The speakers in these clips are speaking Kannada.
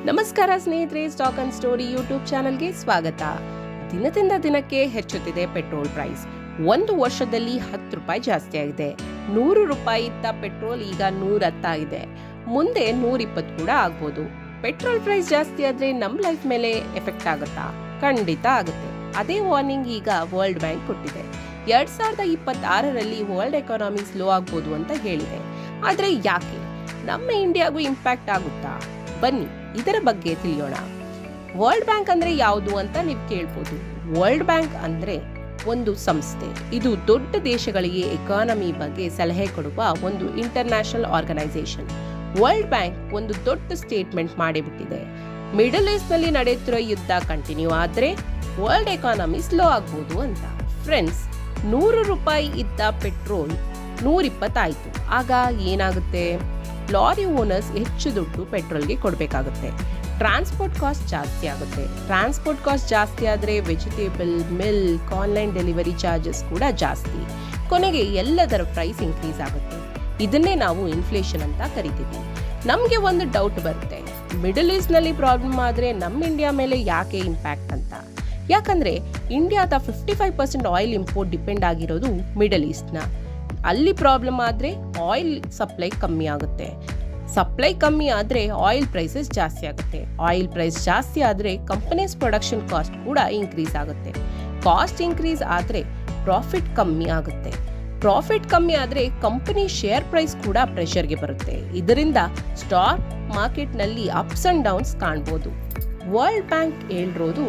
ನಮಸ್ಕಾರ ಸ್ನೇಹಿತರೆ, ಸ್ಟಾಕ್ ಅಂಡ್ ಸ್ಟೋರಿ ಯೂಟ್ಯೂಬ್ ಚಾನೆಲ್ಗೆ ಸ್ವಾಗತ. ದಿನದಿಂದ ದಿನಕ್ಕೆ ಹೆಚ್ಚುತ್ತಿದೆ ಪೆಟ್ರೋಲ್ ಪ್ರೈಸ್. ಒಂದು ವರ್ಷದಲ್ಲಿ 10 ರೂಪಾಯಿ ಜಾಸ್ತಿ ಆಗಿದೆ. 100 ರೂಪಾಯಿ ಇದ್ದ ಪೆಟ್ರೋಲ್ ಈಗ 110 ಆಗಿದೆ. ಮುಂದೆ 120 ಕೂಡ ಆಗ್ಬೋದು. ಪೆಟ್ರೋಲ್ ಪ್ರೈಸ್ ಜಾಸ್ತಿ ಆದ್ರೆ ನಮ್ಮ ಲೈಫ್ ಮೇಲೆ ಎಫೆಕ್ಟ್ ಆಗುತ್ತಾ? ಖಂಡಿತ ಆಗುತ್ತೆ. ಅದೇ ವಾರ್ನಿಂಗ್ ಈಗ ವರ್ಲ್ಡ್ ಬ್ಯಾಂಕ್ ಕೊಟ್ಟಿದೆ. 2026ರಲ್ಲಿ ವರ್ಲ್ಡ್ ಎಕಾನಮಿ ಸ್ಲೋ ಆಗ್ಬೋದು ಅಂತ ಹೇಳಿದೆ. ಆದ್ರೆ ಯಾಕೆ? ನಮ್ಮ ಇಂಡಿಯಾಗೂ ಇಂಪ್ಯಾಕ್ಟ್ ಆಗುತ್ತಾ? ಬನ್ನಿ ಇದರ ಬಗ್ಗೆ ತಿಳಿಯೋಣ. ವರ್ಲ್ಡ್ ಬ್ಯಾಂಕ್ ಅಂದ್ರೆ ಯಾವುದು ಅಂತ ನೀವು ಕೇಳ್ಬೋದು. ವರ್ಲ್ಡ್ ಬ್ಯಾಂಕ್ ಅಂದ್ರೆ ಒಂದು ಸಂಸ್ಥೆ. ಇದು ದೊಡ್ಡ ದೇಶಗಳಿಗೆ ಎಕಾನಮಿ ಬಗ್ಗೆ ಸಲಹೆ ಕೊಡುವ ಒಂದು ಇಂಟರ್ನ್ಯಾಷನಲ್ ಆರ್ಗನೈಸೇಷನ್. ವರ್ಲ್ಡ್ ಬ್ಯಾಂಕ್ ಒಂದು ದೊಡ್ಡ ಸ್ಟೇಟ್ಮೆಂಟ್ ಮಾಡಿಬಿಟ್ಟಿದೆ. ಮಿಡಲ್ ಈಸ್ಟ್ ನಲ್ಲಿ ನಡೆಯುತ್ತಿರೋ ಯುದ್ಧ ಕಂಟಿನ್ಯೂ ಆದ್ರೆ ವರ್ಲ್ಡ್ ಎಕಾನಮಿ ಸ್ಲೋ ಆಗ್ಬೋದು ಅಂತ. ಫ್ರೆಂಡ್ಸ್, 100 ರೂಪಾಯಿ ಇದ್ದ ಪೆಟ್ರೋಲ್ 120 ಆಯ್ತು. ಆಗ ಏನಾಗುತ್ತೆ? ಲಾರಿ ಓನರ್ಸ್ ಹೆಚ್ಚು ದುಡ್ಡು ಪೆಟ್ರೋಲ್ಗೆ ಕೊಡಬೇಕಾಗುತ್ತೆ. ಟ್ರಾನ್ಸ್ಪೋರ್ಟ್ ಕಾಸ್ಟ್ ಜಾಸ್ತಿ ಆಗುತ್ತೆ. ಟ್ರಾನ್ಸ್ಪೋರ್ಟ್ ಕಾಸ್ಟ್ ಜಾಸ್ತಿ ಆದರೆ vegetable, milk, online delivery charges ಕೂಡ ಜಾಸ್ತಿ. ಕೊನೆಗೆ ಎಲ್ಲದರ ಪ್ರೈಸ್ ಇನ್ಕ್ರೀಸ್ ಆಗುತ್ತೆ. ಇದನ್ನೇ ನಾವು ಇನ್ಫ್ಲೇಷನ್ ಅಂತ ಕರಿತೀವಿ. ನಮಗೆ ಒಂದು ಡೌಟ್ ಬರುತ್ತೆ, ಮಿಡಲ್ ಈಸ್ಟ್ ನಲ್ಲಿ ಪ್ರಾಬ್ಲಮ್ ಆದರೆ ನಮ್ಮ ಇಂಡಿಯಾ ಮೇಲೆ ಯಾಕೆ ಇಂಪ್ಯಾಕ್ಟ್ ಅಂತ. ಯಾಕಂದ್ರೆ ಇಂಡಿಯಾದ 55% ಆಯಿಲ್ ಇಂಪೋರ್ಟ್ ಡಿಪೆಂಡ್ ಆಗಿರೋದು ಮಿಡಲ್ ಈಸ್ಟ್ನ. ಅಲ್ಲಿ ಪ್ರಾಬ್ಲಮ್ ಆದರೆ ಆಯಿಲ್ ಸಪ್ಲೈ ಕಮ್ಮಿ ಆಗುತ್ತೆ. ಸಪ್ಲೈ ಕಮ್ಮಿ ಆದರೆ ಆಯಿಲ್ ಪ್ರೈಸಸ್ ಜಾಸ್ತಿ ಆಗುತ್ತೆ. ಆಯಿಲ್ ಪ್ರೈಸ್ ಜಾಸ್ತಿ ಆದರೆ ಕಂಪನೀಸ್ ಪ್ರೊಡಕ್ಷನ್ ಕಾಸ್ಟ್ ಕೂಡ ಇನ್ಕ್ರೀಸ್ ಆಗುತ್ತೆ. ಕಾಸ್ಟ್ ಇನ್ಕ್ರೀಸ್ ಆದರೆ ಪ್ರಾಫಿಟ್ ಕಮ್ಮಿ ಆಗುತ್ತೆ. ಪ್ರಾಫಿಟ್ ಕಮ್ಮಿ ಆದರೆ ಕಂಪನಿ ಶೇರ್ ಪ್ರೈಸ್ ಕೂಡ ಪ್ರೆಷರ್ಗೆ ಬರುತ್ತೆ. ಇದರಿಂದ ಸ್ಟಾಕ್ ಮಾರ್ಕೆಟ್ನಲ್ಲಿ ಅಪ್ಸ್ ಅಂಡ್ ಡೌನ್ಸ್ ಕಾಣ್ಬೋದು. ವರ್ಲ್ಡ್ ಬ್ಯಾಂಕ್ ಹೇಳಿರೋದು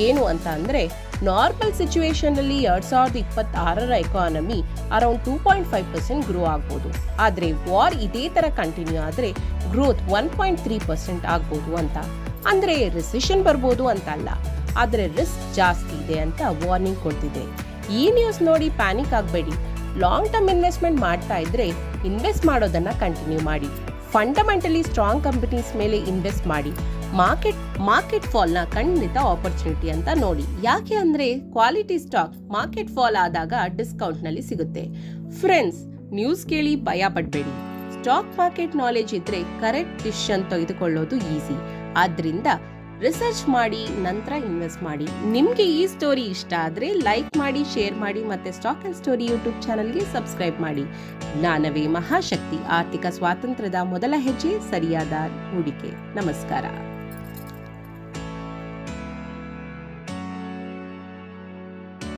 ಏನು ಅಂತ ಅಂದರೆ, ನಾರ್ಮಲ್ ಸಿಚುವೇಶನ್ ಅಲ್ಲಿ 2026ರ ಎಕಾನಮಿ ಅರೌಂಡ್ 2.5% ಗ್ರೋ ಆಗ್ಬೋದು. ಆದರೆ ವಾರ್ ಇದೇ ತರ ಕಂಟಿನ್ಯೂ ಆದರೆ ಗ್ರೋತ್ 1.3% ಆಗ್ಬೋದು ಅಂತ. ಅಂದ್ರೆ ರಿಸೆಷನ್ ಬರ್ಬೋದು ಅಂತ ಅಲ್ಲ, ಆದರೆ ರಿಸ್ಕ್ ಜಾಸ್ತಿ ಇದೆ ಅಂತ ವಾರ್ನಿಂಗ್ ಕೊಡ್ತಿದೆ. ಈ ನ್ಯೂಸ್ ನೋಡಿ ಪ್ಯಾನಿಕ್ ಆಗಬೇಡಿ. ಲಾಂಗ್ ಟರ್ಮ್ ಇನ್ವೆಸ್ಟ್ಮೆಂಟ್ ಮಾಡ್ತಾ ಇದ್ರೆ ಇನ್ವೆಸ್ಟ್ ಮಾಡೋದನ್ನ ಕಂಟಿನ್ಯೂ ಮಾಡಿ. ಫಂಡಮೆಂಟಲಿ ಸ್ಟ್ರಾಂಗ್ ಕಂಪನೀಸ್ ಮೇಲೆ ಇನ್ವೆಸ್ಟ್ ಮಾಡಿ. ಮಾರ್ಕೆಟ್ ಫಾಲ್ ನ ಖಂಡಿತ ಆಪರ್ಚುನಿಟಿ ಅಂತ ನೋಡಿ. ಯಾಕೆ ಅಂದ್ರೆ ಕ್ವಾಲಿಟಿ ಸ್ಟಾಕ್ ಮಾರ್ಕೆಟ್ ಫಾಲ್ ಆದಾಗ ಡಿಸ್ಕೌಂಟ್ ನಲ್ಲಿ ಸಿಗುತ್ತೆ. ಫ್ರೆಂಡ್ಸ್, ನ್ಯೂಸ್ ಕೇಳಿ ಭಯ ಪಡಬೇಡಿ. ಸ್ಟಾಕ್ ಮಾರ್ಕೆಟ್ ನಾಲೆಜ್ ಇದ್ರೆ ಕರೆಕ್ಟ್ ಡಿಸಿಷನ್ ತೆಗೆದುಕೊಳ್ಳೋದು ಈಸಿ. ಆದ್ರಿಂದ ರಿಸರ್ಚ್ ಮಾಡಿ ನಂತರ ಇನ್ವೆಸ್ಟ್ ಮಾಡಿ. ನಿಮ್ಗೆ ಈ ಸ್ಟೋರಿ ಇಷ್ಟ ಆದ್ರೆ ಲೈಕ್ ಮಾಡಿ, ಶೇರ್ ಮಾಡಿ ಮತ್ತೆ ಸ್ಟಾಕ್ ಅಂಡ್ ಸ್ಟೋರಿ ಯೂಟ್ಯೂಬ್ ಚಾನೆಲ್ಗೆ ಸಬ್ಸ್ಕ್ರೈಬ್ ಮಾಡಿ. ಜ್ಞಾನವೇ ಮಹಾಶಕ್ತಿ. ಆರ್ಥಿಕ ಸ್ವಾತಂತ್ರ್ಯದ ಮೊದಲ ಹೆಜ್ಜೆ ಸರಿಯಾದ ಹೂಡಿಕೆ. ನಮಸ್ಕಾರ.